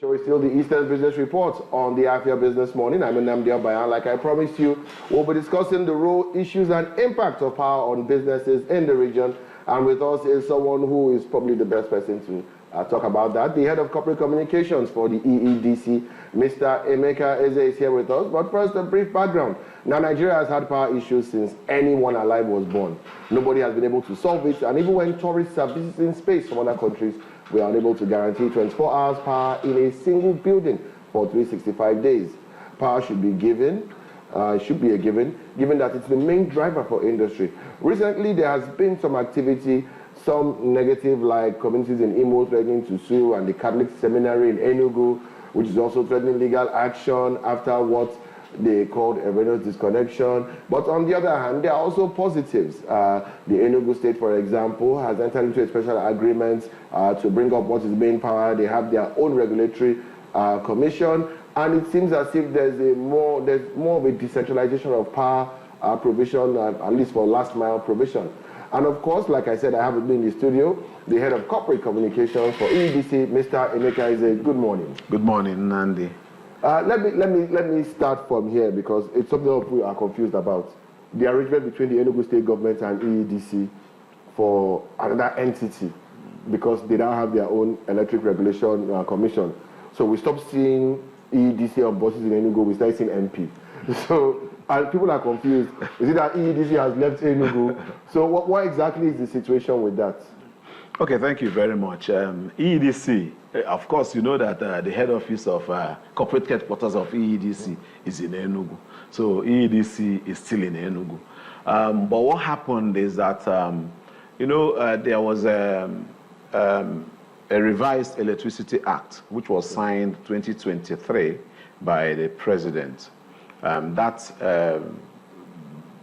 So it's still the Eastern Business Report on the Afia Business Morning. I'm Nnamdi Obanya. Like I promised you, we'll be discussing the role, issues, and impact of power on businesses in the region. And with us is someone who is probably the best person to talk about that. The head of corporate communications for the EEDC, Mr. Emeka Ezeh, is here with us. But first, a brief background. Now, Nigeria has had power issues since anyone alive was born. Nobody has been able to solve it. And even when tourists are visiting space from other countries, we are unable to guarantee 24 hours power in a single building for 365 days. Power should be given, given that it's the main driver for industry. Recently, there has been some activity, some negative, like communities in Imo threatening to sue, and the Catholic Seminary in Enugu, which is also threatening legal action after what they called a disconnection. But on the other hand, there are also positives. The Enugu state, for example, has entered into a special agreement to bring up what is main power. They have their own regulatory commission, and it seems as if there's more of a decentralization of power provision, at least for last mile provision. And of course, like I said, I have with me in the studio the head of corporate communications for EEDC, Mr. Emeka Ezeh. Good morning. Good morning, Nnamdi. Let me start from here, because it's something that we are confused about. The arrangement between the Enugu state government and EEDC for another entity, because they now have their own electric regulation commission. So we stopped seeing EEDC on buses in Enugu, we started seeing MP. So people are confused. Is it that EEDC has left Enugu? So what exactly is the situation with that? Okay, thank you very much. EEDC, of course, you know that the head office of corporate headquarters of EEDC is in Enugu. So EEDC is still in Enugu. But what happened is that, there was a revised Electricity Act, which was signed 2023 by the president. That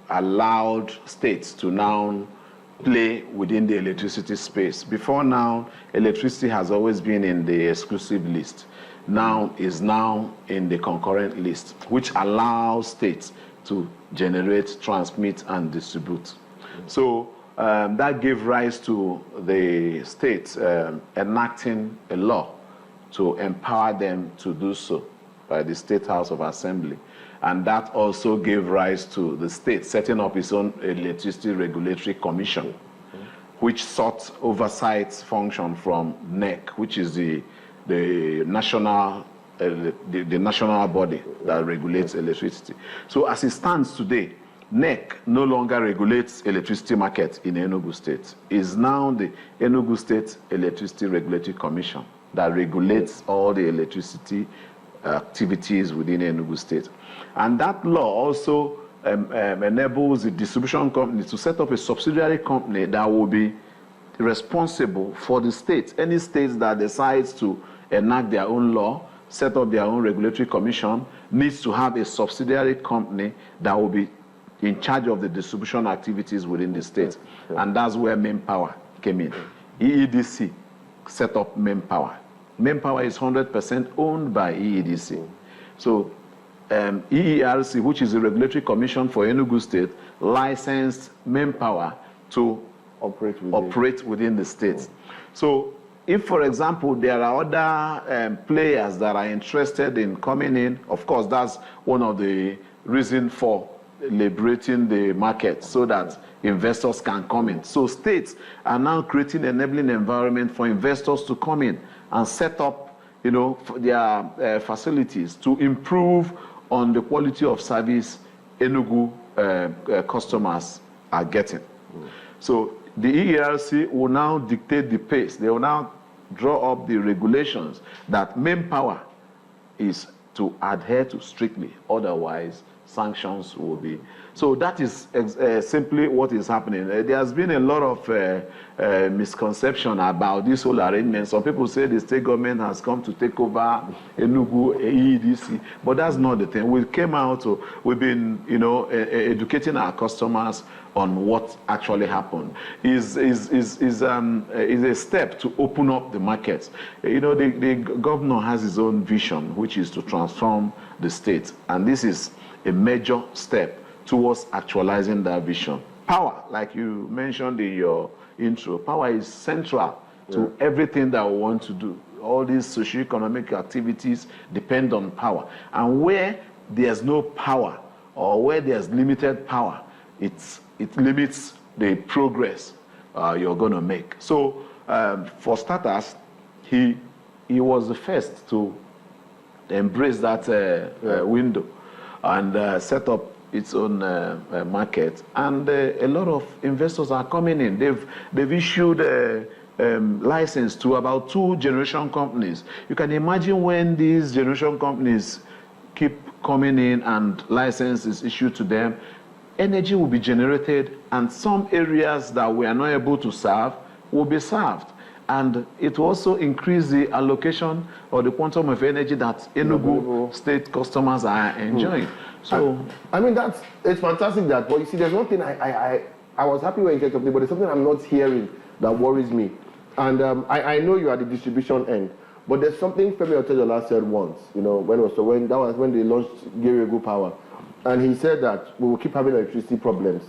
allowed states to now play within the electricity space. Before now, electricity has always been in the exclusive list. Now is in the concurrent list, which allows states to generate, transmit, and distribute. So that gave rise to the states enacting a law to empower them to do so by the State House of Assembly. And that also gave rise to the state setting up its own electricity regulatory commission, which sought oversight function from NEC, which is the national body that regulates electricity. So as it stands today, NEC no longer regulates electricity market in Enugu State. It's now the Enugu State Electricity Regulatory Commission that regulates all the electricity activities within Enugu State. And that law also enables the distribution company to set up a subsidiary company that will be responsible for the states. Any states that decides to enact their own law, set up their own regulatory commission, needs to have a subsidiary company that will be in charge of the distribution activities within the state. And that's where main power came in. EEDC set up main power. Main power is 100% owned by EEDC. So EERC, which is the regulatory commission for Enugu State, licensed main power to operate within the state. So if, for example, there are other players that are interested in coming in, of course, that's one of the reasons for liberating the market so that investors can come in. So states are now creating an enabling environment for investors to come in and set up, their facilities to improve on the quality of service Enugu customers are getting. So the EERC will now dictate the pace. They will now draw up the regulations that main power is to adhere to strictly. Otherwise, sanctions will be. So that is simply what is happening. There has been a lot of misconception about this whole arrangement. Some people say the state government has come to take over Enugu EEDC, but that's not the thing. We came out, we've been, educating our customers on what actually happened. Is a step to open up the markets. The governor has his own vision, which is to transform the state, and this is a major step towards actualizing that vision. Power, like you mentioned in your intro, power is central to everything that we want to do. all these socio-economic activities depend on power. And where there's no power or where there's limited power, it limits the progress you're going to make. So for starters, he was the first to embrace that window and set up its own market. And a lot of investors are coming in. They've issued license to about 2 generation companies. You can imagine when these generation companies keep coming in and license is issued to them, energy will be generated, and some areas that we are not able to serve will be served. And it will also increase the allocation or the quantum of energy that Enugu state customers are enjoying. So, I mean, it's fantastic that, but you see, there's one thing I was happy when you said something, but there's something I'm not hearing that worries me. And I know you are the distribution end, but there's something Femi Otedola said once, that was when they launched Geregu Power. And he said that we will keep having electricity problems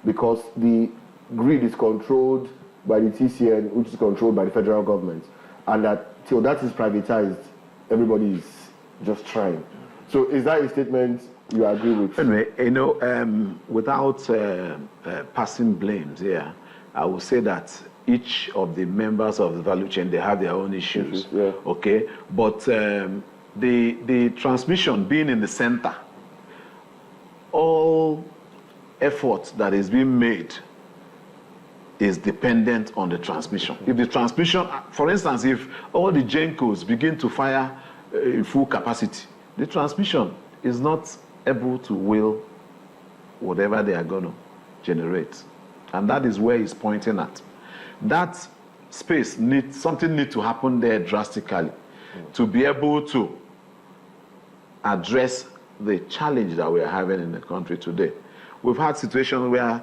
because the grid is controlled by the TCN, which is controlled by the federal government. And that till that is privatized, everybody is just trying. So is that a statement you agree with? Anyway, without passing blames here, I will say that each of the members of the value chain, they have their own issues. Yeah. Okay? But the transmission being in the center, all effort that is being made is dependent on the transmission. If the transmission, for instance, if all the GENCOs begin to fire in full capacity, the transmission is not able to wheel whatever they are going to generate. And that is where he's pointing at. That space something needs to happen there drastically to be able to address the challenge that we are having in the country today. We've had situations where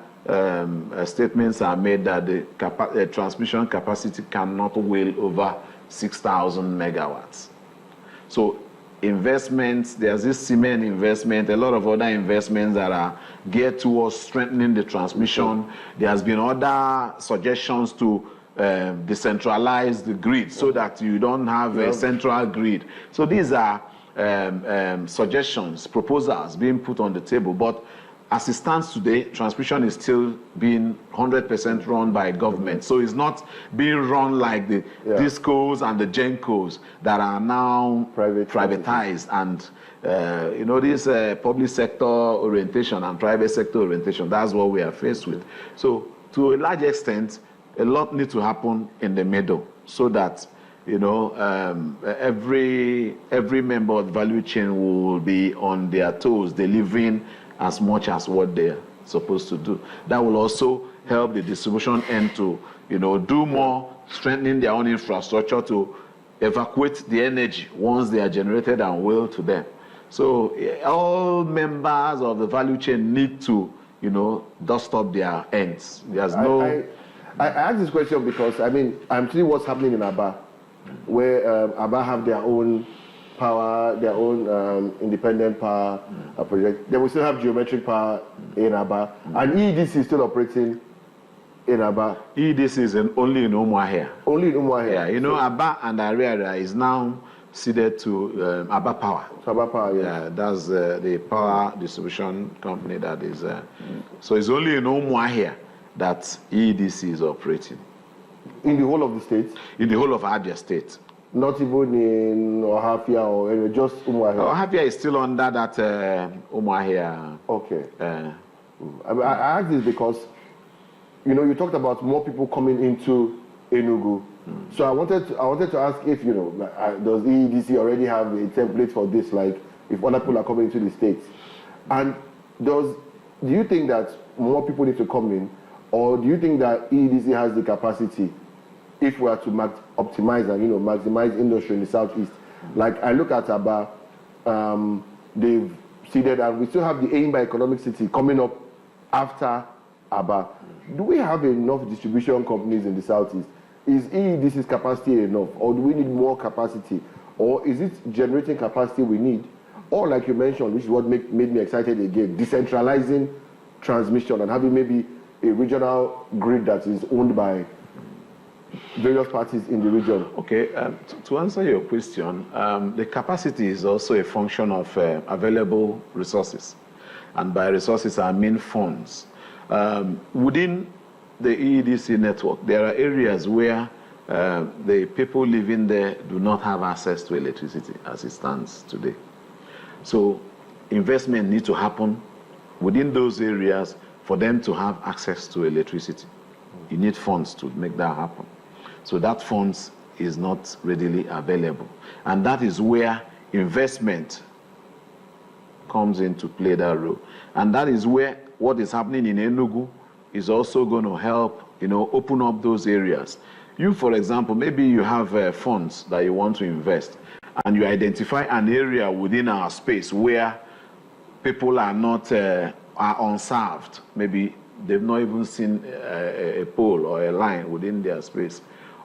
statements are made that the transmission capacity cannot wheel over 6,000 megawatts. So investments, there's this cement investment, a lot of other investments that are geared towards strengthening the transmission. There has been other suggestions to decentralize the grid so that you don't have a central grid. So these are suggestions, proposals being put on the table. But as it stands today, transmission is still being 100% run by government. So it's not being run like the discos and the GENCOs that are now privatized. And, this public sector orientation and private sector orientation, that's what we are faced with. So to a large extent, a lot needs to happen in the middle so that every member of the value chain will be on their toes, delivering as much as what they're supposed to do. That will also help the distribution end to, do more, strengthening their own infrastructure to evacuate the energy once they are generated and wheeled to them. So all members of the value chain need to, dust up their ends. There's I ask this question because, I'm seeing what's happening in Aba, where Aba have their own power, their own independent power project. They will still have geometric power in Aba. And EEDC is still operating in Aba. EEDC is only in Umuahia. Only in Umuahia. Yeah, Aba and Ariara is now ceded to Aba Power. Aba Power, yes. Yeah, that's the power distribution company that is. So it's only in Umuahia that EEDC is operating. In the whole of the state? In the whole of Abia State. Not even in Afia or anyway, just Umuahia? Afia is still under that Umuahia. Okay. I ask this because, you talked about more people coming into Enugu. So I wanted to ask if, does EEDC already have a template for this, like if other people are coming into the states? And do you think that more people need to come in, or do you think that EEDC has the capacity, if we are to optimize and maximize industry in the southeast? Like I look at Aba, they've seeded, and we still have the Aimba Economic City coming up after Aba. Do we have enough distribution companies in the southeast? Is EEDC's capacity enough, or do we need more capacity, or is it generating capacity we need? Or like you mentioned, which is what made me excited again, various parties in the region? Okay, to answer your question, the capacity is also a function of available resources. And by resources, I mean funds. Within the EEDC network, there are areas where the people living there do not have access to electricity as it stands today. So investment needs to happen within those areas for them to have access to electricity. You need funds to make that happen. So that funds is not readily available. And that is where investment comes into play that role. And that is where what is happening in Enugu is also going to help, open up those areas. You, for example, maybe you have funds that you want to invest, and you identify an area within our space where people are not are unserved. Maybe they've not even seen a pole or a line within their space,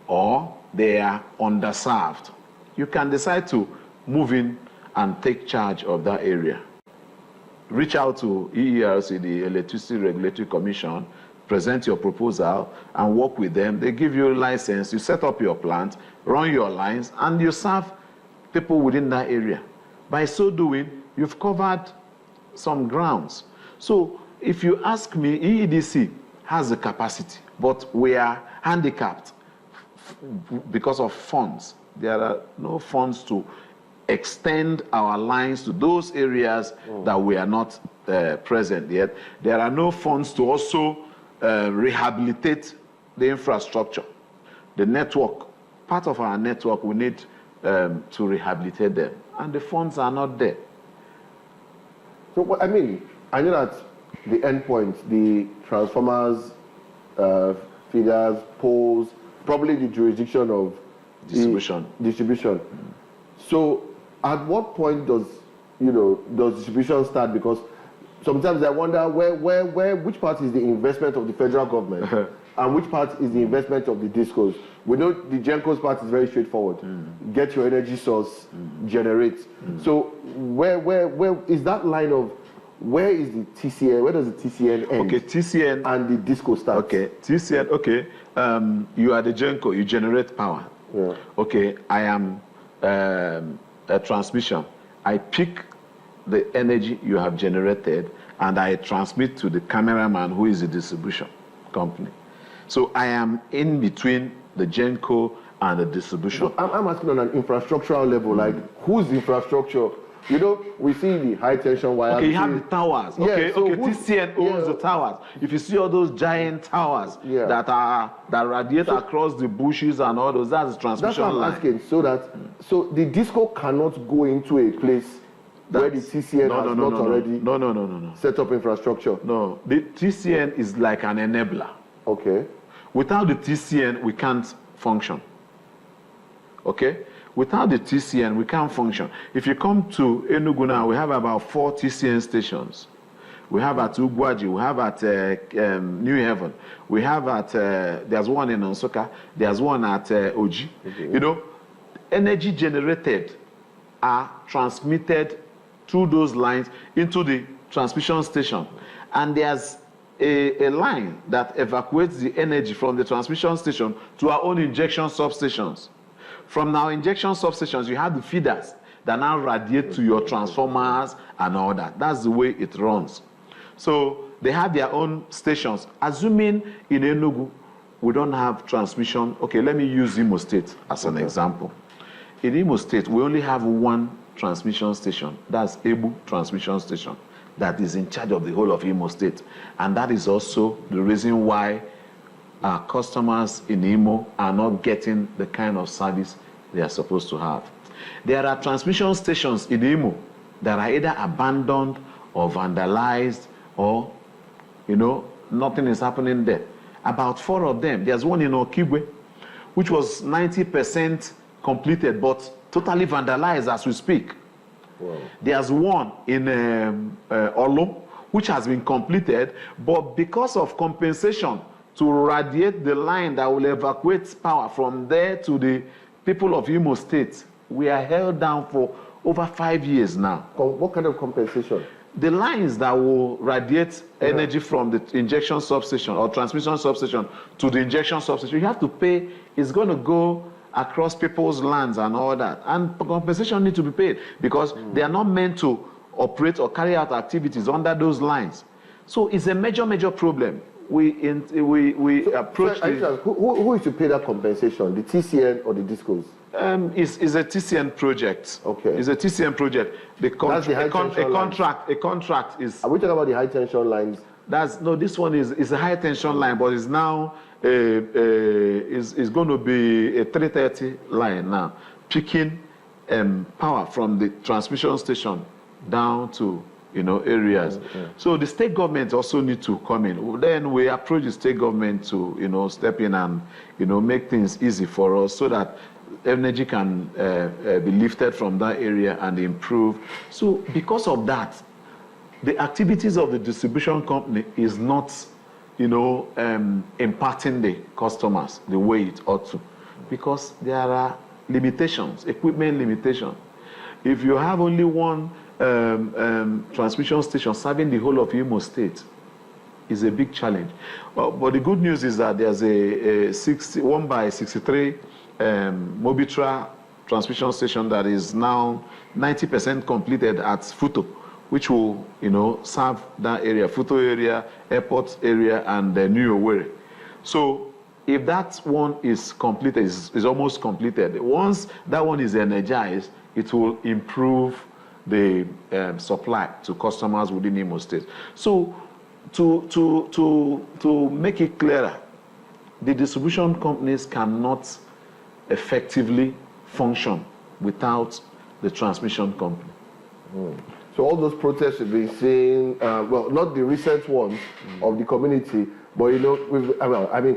or they are underserved. You can decide to move in and take charge of that area. Reach out to EERC, the Electricity Regulatory Commission, present your proposal and work with them. They give you a license, you set up your plant, run your lines, and you serve people within that area. By so doing, you've covered some grounds. So if you ask me, EEDC has the capacity, but we are handicapped because of funds. There are no funds to extend our lines to those areas that we are not present yet. There are no funds to also rehabilitate the infrastructure. The network, part of our network, we need to rehabilitate them, and the funds are not there. So, I know that the endpoint, the transformers, feeders, poles, probably the jurisdiction of distribution. So, at what point does distribution start? Because sometimes I wonder which part is the investment of the federal government and which part is the investment of the discos. We know the GENCO's part is very straightforward. Get your energy source, generate. So where is that line of, where is the TCN, where does the TCN end? Okay, TCN. And the disco start. Okay, TCN, okay. You are the GENCO, you generate power. Yeah. Okay, I am a transmission. I pick the energy you have generated and I transmit to the cameraman who is the distribution company. So I am in between the GENCO and the distribution. So I'm asking on an infrastructural level, like whose infrastructure? We see the high tension wire. Okay, you have the towers. Okay, so TCN owns the towers. If you see all those giant towers that radiate across the bushes and all those, that's the transmission line. That's what I'm asking. So the disco cannot go into a place where the TCN has not already set up infrastructure. No, the TCN is like an enabler. Okay. Without the TCN, we can't function. Okay? Without the TCN, we can't function. If you come to Enugu now, we have about 4 TCN stations. We have at Ugwaji, we have at New Haven, we have at, there's one in Onsoka, there's one at Oji. Okay. Energy generated are transmitted through those lines into the transmission station. And there's a line that evacuates the energy from the transmission station to our own injection substations. From our injection substations, you have the feeders that now radiate to your transformers and all that. That's the way it runs. So they have their own stations. Assuming in Enugu, we don't have transmission. Okay, let me use Imo State as an example. In Imo State, we only have one transmission station. That's Ebu Transmission Station that is in charge of the whole of Imo State. And that is also the reason why our customers in Imo are not getting the kind of service they are supposed to have. There are transmission stations in Imo that are either abandoned or vandalized or, nothing is happening there. About 4 of them. There's one in Okigwe, which was 90% completed, but totally vandalized as we speak. Wow. There's one in Olom, which has been completed, but because of compensation to radiate the line that will evacuate power from there to the people of Imo State, we are held down for over 5 years now. What kind of compensation? the lines that will radiate energy from the injection substation or transmission substation to the injection substation, you have to pay. It's going to go across people's lands and all that. And compensation needs to be paid because they are not meant to operate or carry out activities under those lines. So it's a major, major problem. We approach who is to pay that compensation, the TCN or the discos? It's a TCN project. Okay. It's a TCN project. That's the high tension lines. A contract is. Are we talking about the high tension lines? This one is a high tension line, but it's now is going to be a 330 line now, picking power from the transmission station down to areas. Okay. So the state government also need to come in. Then we approach the state government to step in and make things easy for us so that energy can be lifted from that area and improve. So because of that, the activities of the distribution company is not impacting the customers the way it ought to, because there are limitations, equipment limitations. If you have only one transmission station serving the whole of Imo State, is a big challenge. But the good news is that there's a 1/63 Mobitra transmission station that is now 90% completed at Futo, which will serve that area, Futo area, airport area, and New Owerri. So if that one is completed, is almost completed, once that one is energized, it will improve the supply to customers within Imo State. So to make it clearer, the distribution companies cannot effectively function without the transmission company. So all those protests we've been seeing, well, not the recent ones of the community, but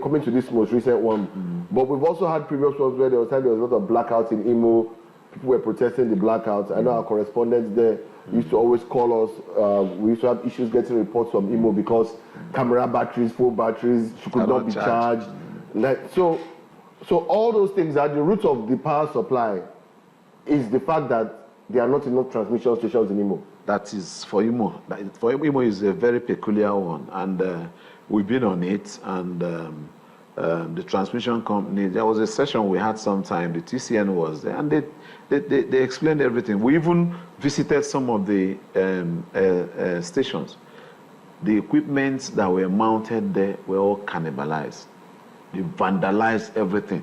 coming to this most recent one, but we've also had previous ones where there was a lot of blackouts in Imo. People were protesting the blackouts. I know our correspondents there used to always call us. We used to have issues getting reports from Imo because camera batteries, phone batteries could not be charged. So all those things are the root of the power supply is the fact that there are not enough transmission stations in Imo. That is for Imo. For Imo is a very peculiar one, and we've been on it. And the transmission company, there was a session we had sometime. The TCN was there, and they explained everything. We even visited some of the stations. The equipment that were mounted there were all cannibalized. They vandalized everything.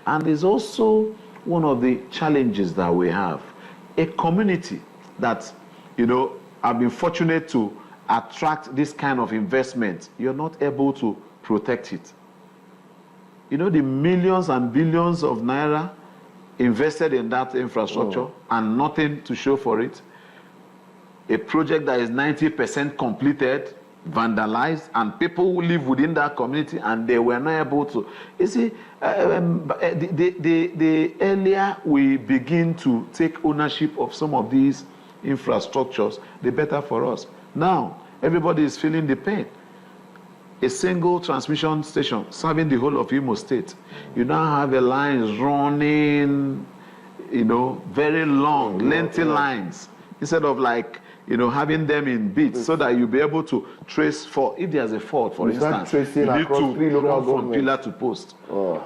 And there's also one of the challenges that we have. A community that, have been fortunate to attract this kind of investment, you're not able to protect it. The millions and billions of naira invested in that infrastructure and nothing to show for it. A project that is 90% completed, vandalized, and people who live within that community and they were not able to. You see, the earlier we begin to take ownership of some of these infrastructures, the better for us. Now, everybody is feeling the pain. A single transmission station serving the whole of Imo State. You now have a lines running, very long, lengthy lines, instead of having them in bits, so that you'll be able to trace if there's a fault, for instance, you need to run from pillar to post.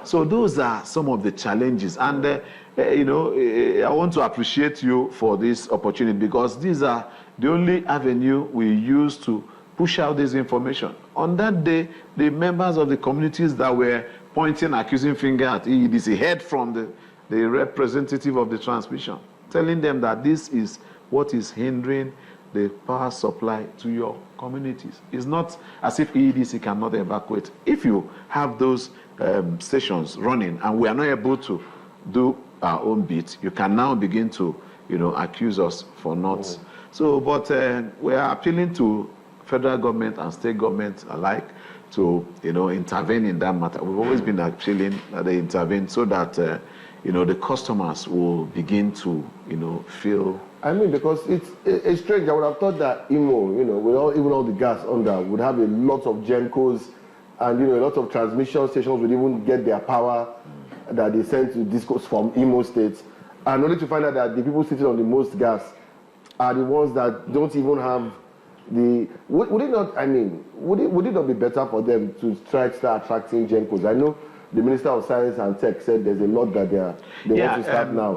So those are some of the challenges. And, I want to appreciate you for this opportunity, because these are the only avenue we use to push out this information. On that day, the members of the communities that were pointing accusing finger at EEDC heard from the representative of the transmission, telling them that this is what is hindering the power supply to your communities. It's not as if EEDC cannot evacuate. If you have those stations running and we are not able to do our own bit, you can now begin to, accuse us for not. So, but we are appealing to federal government and state government alike to, intervene in that matter. We've always been appealing that they intervene so that, the customers will begin to, feel. I mean, because it's strange. I would have thought that Imo, with even all the gas under, would have a lot of GenCos and, a lot of transmission stations would even get their power that they send to discos from Imo State. And only to find out that the people sitting on the most gas are the ones that don't even have would it not? I mean, would it not be better for them to try to start attracting Gencos? I know the Minister of Science and Tech said there's a lot that they want to start now.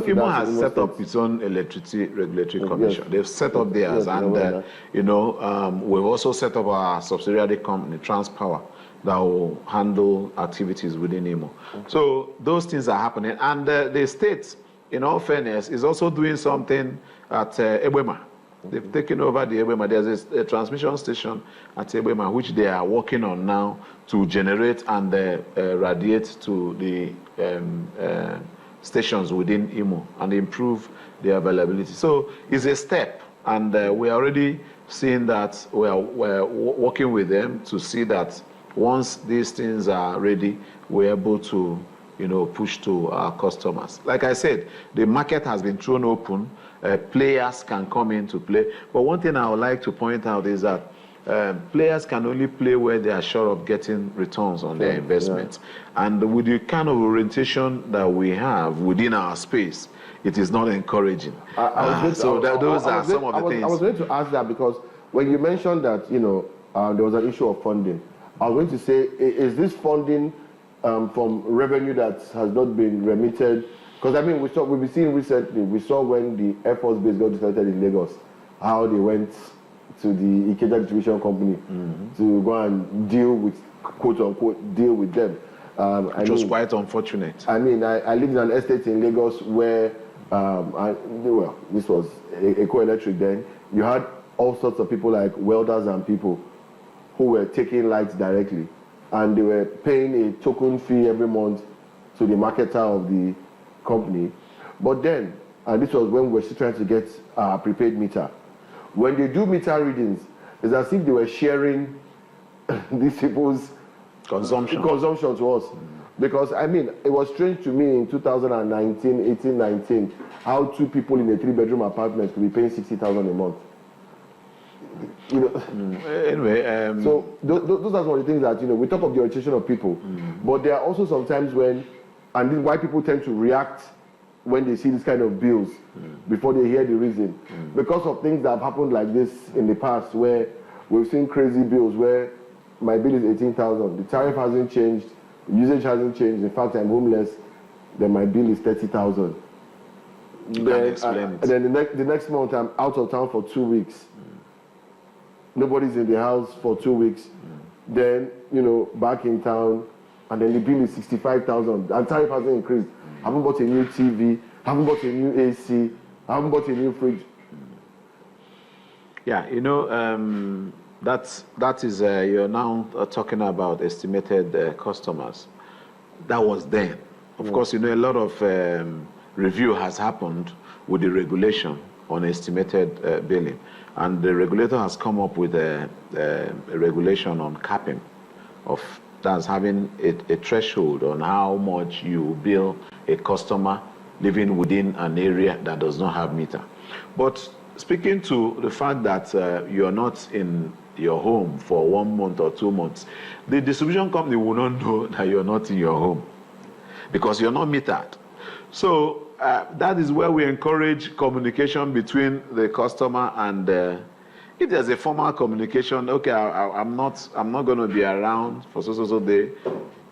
Imo has set up its own electricity regulatory commission. Yes. They've set up theirs, and we've also set up our subsidiary company, Transpower, that will handle activities within Imo. So those things are happening, and the state, in all fairness, is also doing something at Ebema. They've taken over the Ebema. There's a transmission station at Ebema, which they are working on now to generate and radiate to the stations within Imo and improve the availability. So it's a step, and we're already seeing that we're working with them to see that once these things are ready, we're able to push to our customers. Like I said, the market has been thrown open. Players can come into play. But one thing I would like to point out is that players can only play where they are sure of getting returns on their investments. Yeah. And with the kind of orientation that we have within our space, it is not encouraging. Those are some of the things. I was going to ask that because when you mentioned that, there was an issue of funding, I was going to say, is this funding from revenue that has not been remitted? Because, I mean, we've been seeing recently, we saw when the Air Force base got dismantled in Lagos, how they went to the Ikeja Distribution Company to go and deal with, quote-unquote, deal with them. Which was quite unfortunate. I mean, I lived in an estate in Lagos where, this was Enugu Electricity then. You had all sorts of people like welders and people who were taking lights directly, and they were paying a token fee every month to the marketer of the company. But then, and this was when we were still trying to get a prepaid meter, when they do meter readings, it's as if they were sharing these people's consumption to us. Because, I mean, it was strange to me in 2019, how two people in a 3-bedroom apartment could be paying 60,000 a month. Anyway, so those are some of the things that we talk of the orientation of people, but there are also sometimes when, and this is why people tend to react when they see this kind of bills before they hear the reason, because of things that have happened like this in the past, where we've seen crazy bills where my bill is 18,000, the tariff hasn't changed, the usage hasn't changed. In fact, I'm homeless, then my bill is 30,000. Then the next month I'm out of town for 2 weeks. Nobody's in the house for 2 weeks. Then, back in town, and then the bill is 65,000. And tariff hasn't increased. I haven't bought a new TV, haven't bought a new AC, I haven't bought a new fridge. Yeah, that is, you're now talking about estimated customers. That was then. Of course, a lot of review has happened with the regulation on estimated billing. And the regulator has come up with a regulation on capping of that's having a threshold on how much you bill a customer living within an area that does not have meter. But speaking to the fact that you're not in your home for 1 month or 2 months, the distribution company will not know that you're not in your home because you're not metered. So that is where we encourage communication between the customer and if there's a formal communication, okay, I'm not going to be around for so day,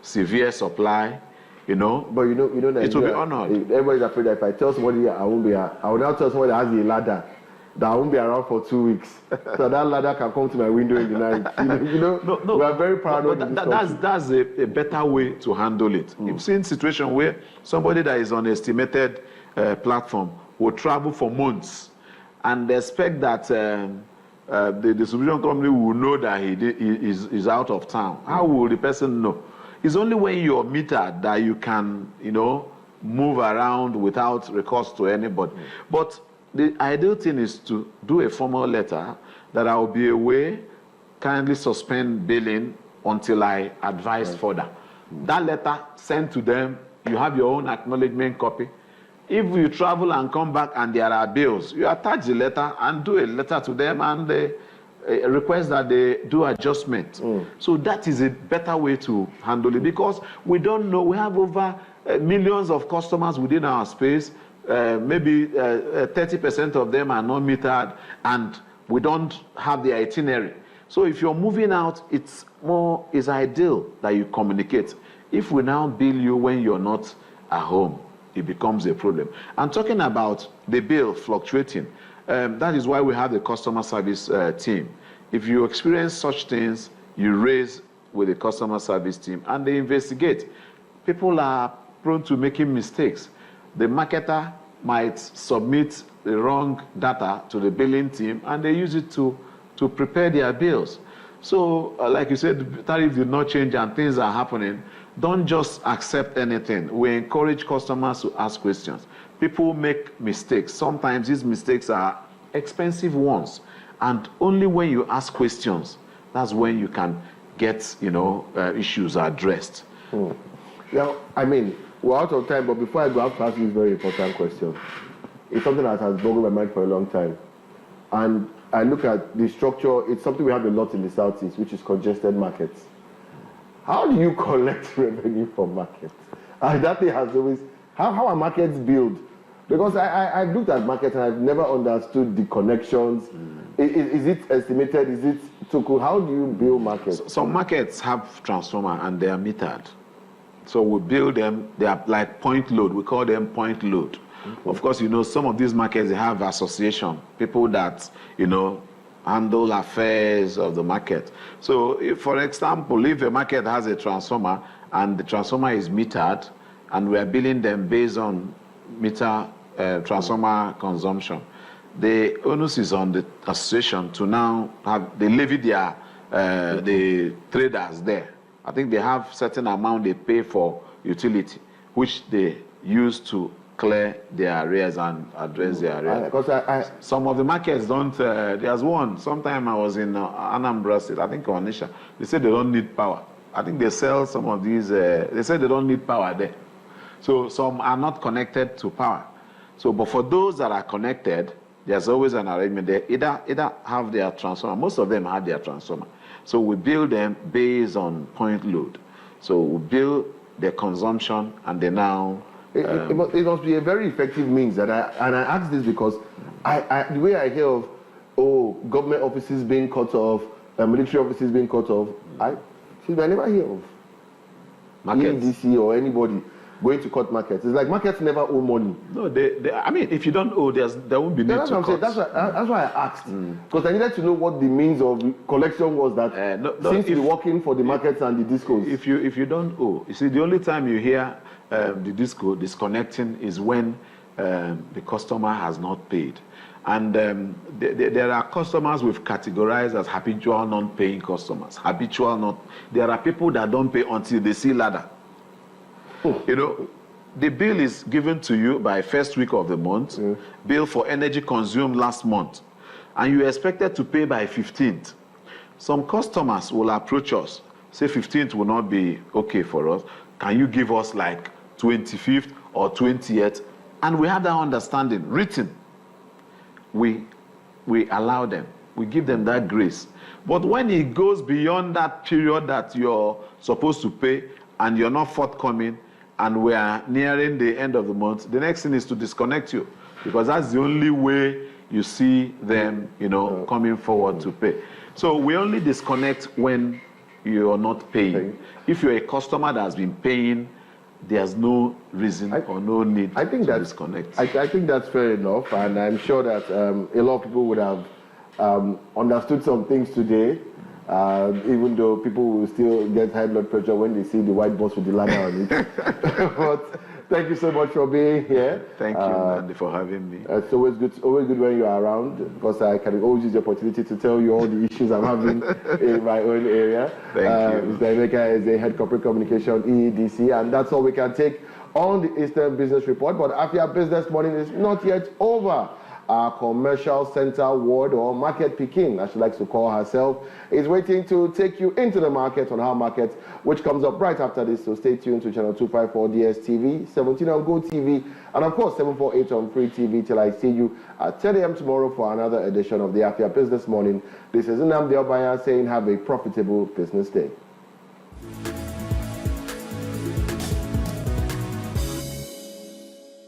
severe supply, But Nigeria, it will be honored. Everybody's afraid that if I tell somebody I won't be, I will now tell somebody that has a ladder that I won't be around for 2 weeks, so that ladder can come to my window in the night. We are very paranoid. That's a better way to handle it. You've seen situations where somebody that is on estimated platform will travel for months and expect that the distribution company will know that he is out of town. How will the person know? It's only when you're metered that you can, move around without recourse to anybody. But the ideal thing is to do a formal letter that I will be away, kindly suspend billing until I advise further. That letter sent to them, you have your own acknowledgement copy. If you travel and come back and there are bills, you attach the letter and do a letter to them and request that they do adjustment. So that is a better way to handle it because we don't know. We have over millions of customers within our space. Maybe 30% of them are not metered, and We don't have the itinerary. So if you're moving out, it's ideal that you communicate. If we now bill you when you're not at home, it becomes a problem. And talking about the bill fluctuating, that is why we have the customer service team. If you experience such things, you raise with the customer service team and they investigate. People are prone to making mistakes. The marketer might submit the wrong data to the billing team and they use it to prepare their bills. So, like you said, the tariff did not change and things are happening. Don't just accept anything. We encourage customers to ask questions. People make mistakes. Sometimes these mistakes are expensive ones. And only when you ask questions, that's when you can get, issues addressed. Now, I mean, we're out of time, but before I go, I have to ask you this very important question. It's something that has boggled my mind for a long time. And I look at the structure, it's something we have a lot in the Southeast, which is congested markets. How do you collect revenue from markets? And that thing has always, how are markets built? Because I've looked at markets and I've never understood the connections. Is it estimated? Is it how do you build markets? Some markets have transformer and they are metered. So we build them, they are like point load. We call them point load. Okay. Of course, some of these markets, they have association, people that, handle affairs of the market. So, if, for example, if a market has a transformer and the transformer is metered and we are billing them based on meter transformer consumption, the onus is on the association to now they levy their the traders there. I think they have certain amount they pay for utility, which they use to clear their arrears and address their arrears. Some of the markets don't, there's one, sometime I was in Anambra State, I think Onisha, they said they don't need power. I think they sell some of these, they said they don't need power there. So some are not connected to power. So, but for those that are connected, there's always an arrangement. They either have their transformer, most of them have their transformer. So we build them based on point load. So we build their consumption and they now... It must be a very effective means. And I ask this because the way I hear of, government offices being cut off, military offices being cut off, I never hear of EEDC or anybody going to cut markets. It's like markets never owe money. No, I mean, if you don't owe, there won't be need to cut. That's why I asked. Because I needed to know what the means of collection was that seems to be working for the markets and the discos. If you don't owe, you see, the only time you hear the disco disconnecting is when the customer has not paid. And there are customers we've categorized as habitual non-paying customers. There are people that don't pay until they see ladder. The bill is given to you by first week of the month, bill for energy consumed last month, and you're expected to pay by 15th. Some customers will approach us, say 15th will not be okay for us. Can you give us like 25th or 20th? And we have that understanding written. We allow them. We give them that grace. But when it goes beyond that period that you're supposed to pay and you're not forthcoming, and we are nearing the end of the month, the next thing is to disconnect you, because that's the only way you see them, coming forward to pay. So we only disconnect when you're not paying. If you're a customer that has been paying, there's no reason or no need to disconnect. I think that's fair enough, and I'm sure that a lot of people would have understood some things today, even though people will still get high blood pressure when they see the white box with the ladder on it. But thank you so much for being here. Thank you, Nnamdi, for having me. It's always good when you're around, because I can always use the opportunity to tell you all the issues I'm having in my own area. Thank you. Mr. Emeka Ezeh, Head Corporate Communication, EEDC, and that's all we can take on the Eastern Business Report. But Afia Business Morning is not yet over. Our commercial center ward, or Market Peking, as she likes to call herself, is waiting to take you into the market on Our Market, which comes up right after this. So stay tuned to channel 254 DSTV, 17 on Go TV, and of course 748 on Free TV till I see you at 10 a.m. tomorrow for another edition of the Afia Business Morning. This is Nnamdi Obanya saying have a profitable business day.